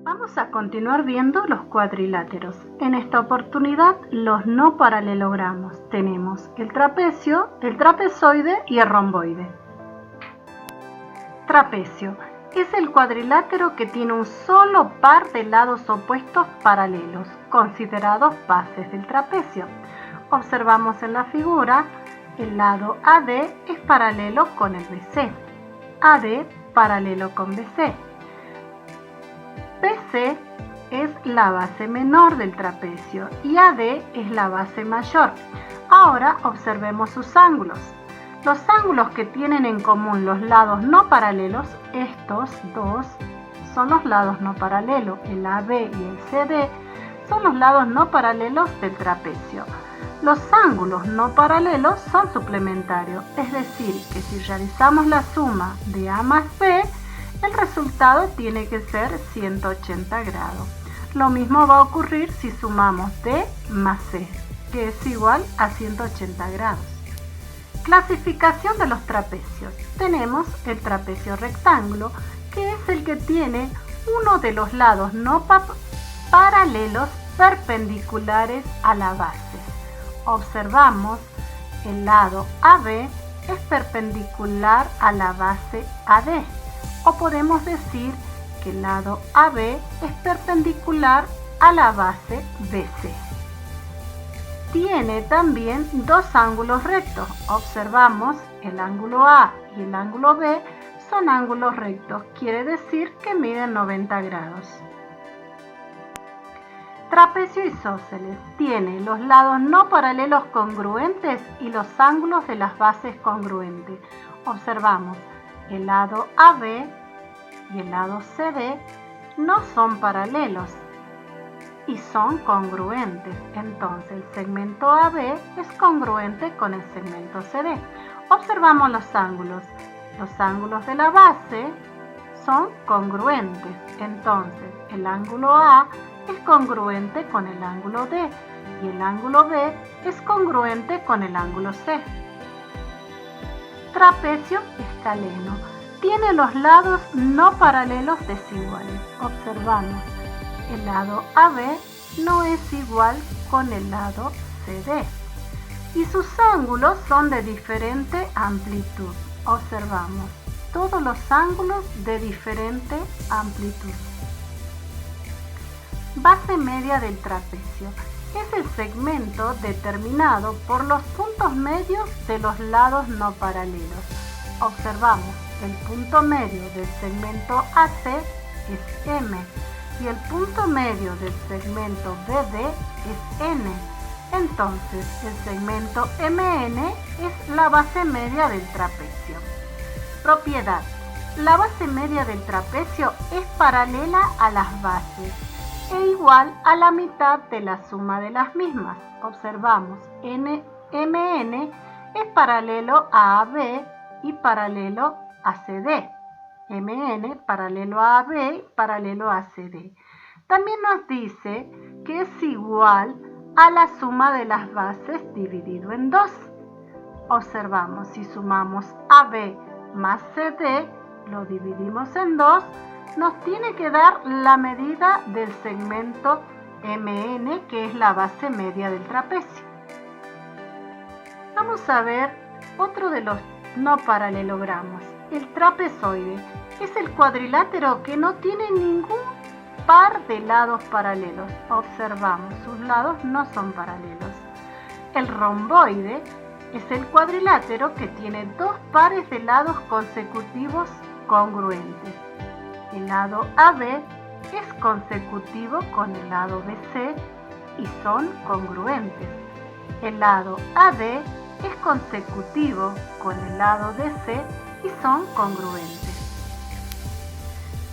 Vamos a continuar viendo los cuadriláteros. En esta oportunidad, los no paralelogramos. Tenemos el trapecio, el trapezoide y el romboide. Trapecio es el cuadrilátero que tiene un solo par de lados opuestos paralelos, considerados bases del trapecio. Observamos en la figura, el lado AD es paralelo con el BC, AD paralelo con BC. BC es la base menor del trapecio y AD es la base mayor. Ahora observemos sus ángulos. Los ángulos que tienen en común los lados no paralelos, estos dos son los lados no paralelos, el AB y el CD son los lados no paralelos del trapecio. Los ángulos no paralelos son suplementarios, es decir, que si realizamos la suma de A más B, el resultado tiene que ser 180 grados. Lo mismo va a ocurrir si sumamos D más C, que es igual a 180 grados. Clasificación de los trapecios. Tenemos el trapecio rectángulo, que es el que tiene uno de los lados no paralelos perpendiculares a la base. Observamos el lado AB es perpendicular a la base AD. O podemos decir que el lado AB es perpendicular a la base BC. Tiene también dos ángulos rectos. Observamos el ángulo A y el ángulo B son ángulos rectos, quiere decir que miden 90 grados. Trapecio isósceles tiene los lados no paralelos congruentes y los ángulos de las bases congruentes. Observamos el lado AB y el lado CD no son paralelos y son congruentes. Entonces el segmento AB es congruente con el segmento CD. Observamos los ángulos. Los ángulos de la base son congruentes. Entonces el ángulo A es congruente con el ángulo D y el ángulo B es congruente con el ángulo C. Trapecio escaleno tiene los lados no paralelos desiguales. Observamos, el lado AB no es igual con el lado CD y sus ángulos son de diferente amplitud. Observamos todos los ángulos de diferente amplitud. Base media del trapecio es el segmento determinado por los puntos medios de los lados no paralelos. Observamos, el punto medio del segmento AC es M y el punto medio del segmento BD es N. Entonces, el segmento MN es la base media del trapecio. Propiedad. La base media del trapecio es paralela a las bases e igual a la mitad de la suma de las mismas. Observamos, MN es paralelo a AB y paralelo a CD. MN paralelo a AB y paralelo a CD. También nos dice que es igual a la suma de las bases dividido en 2. Observamos, si sumamos AB más CD, lo dividimos en 2, nos tiene que dar la medida del segmento MN, que es la base media del trapecio. Vamos a ver otro de los no paralelogramos. El trapezoide es el cuadrilátero que no tiene ningún par de lados paralelos. Observamos, sus lados no son paralelos. El romboide es el cuadrilátero que tiene dos pares de lados consecutivos congruentes. El lado AB es consecutivo con el lado BC y son congruentes. El lado AD es consecutivo con el lado DC y son congruentes.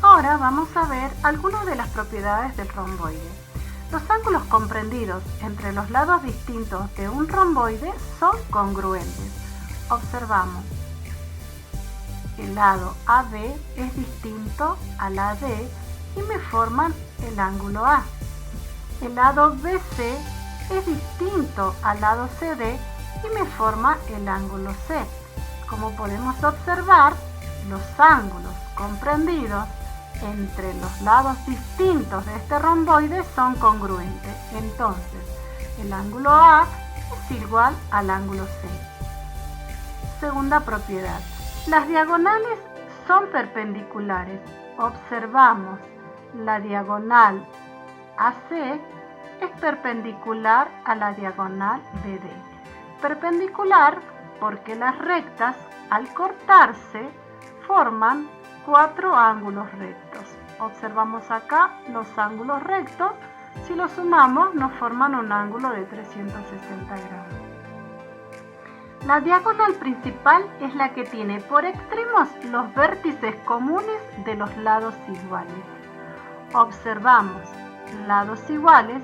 Ahora vamos a ver algunas de las propiedades del romboide. Los ángulos comprendidos entre los lados distintos de un romboide son congruentes. Observamos, el lado AB es distinto al AD y me forman el ángulo A. El lado BC es distinto al lado CD y me forma el ángulo C. Como podemos observar, los ángulos comprendidos entre los lados distintos de este romboide son congruentes. Entonces, el ángulo A es igual al ángulo C. Segunda propiedad. Las diagonales son perpendiculares. Observamos la diagonal AC es perpendicular a la diagonal BD. Perpendicular porque las rectas, al cortarse, forman 4 ángulos rectos. Observamos acá los ángulos rectos. Si los sumamos, nos forman un ángulo de 360 grados. La diagonal principal es la que tiene por extremos los vértices comunes de los lados iguales. Observamos lados iguales,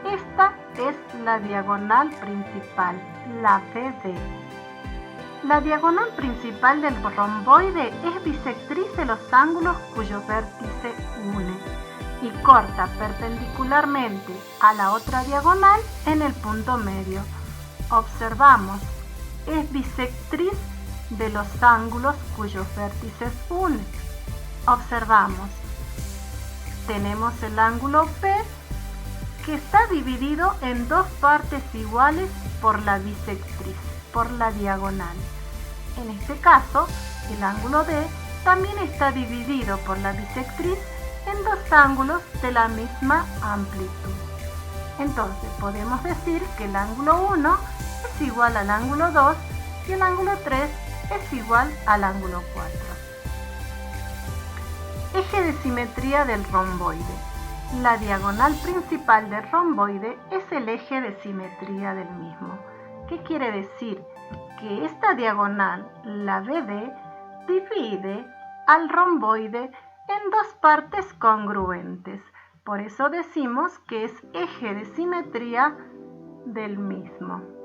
esta es la diagonal principal, la BD. La diagonal principal del romboide es bisectriz de los ángulos cuyo vértice une y corta perpendicularmente a la otra diagonal en el punto medio. Observamos, es bisectriz de los ángulos cuyos vértices une. Observamos, tenemos el ángulo P que está dividido en 2 partes iguales por la bisectriz, por la diagonal. En este caso, el ángulo D también está dividido por la bisectriz en 2 ángulos de la misma amplitud. Entonces podemos decir que el ángulo 1 es igual al ángulo 2 y el ángulo 3 es igual al ángulo 4. Eje de simetría del romboide. La diagonal principal del romboide es el eje de simetría del mismo. ¿Qué quiere decir? Que esta diagonal, la BD, divide al romboide en 2 partes congruentes. Por eso decimos que es eje de simetría del mismo.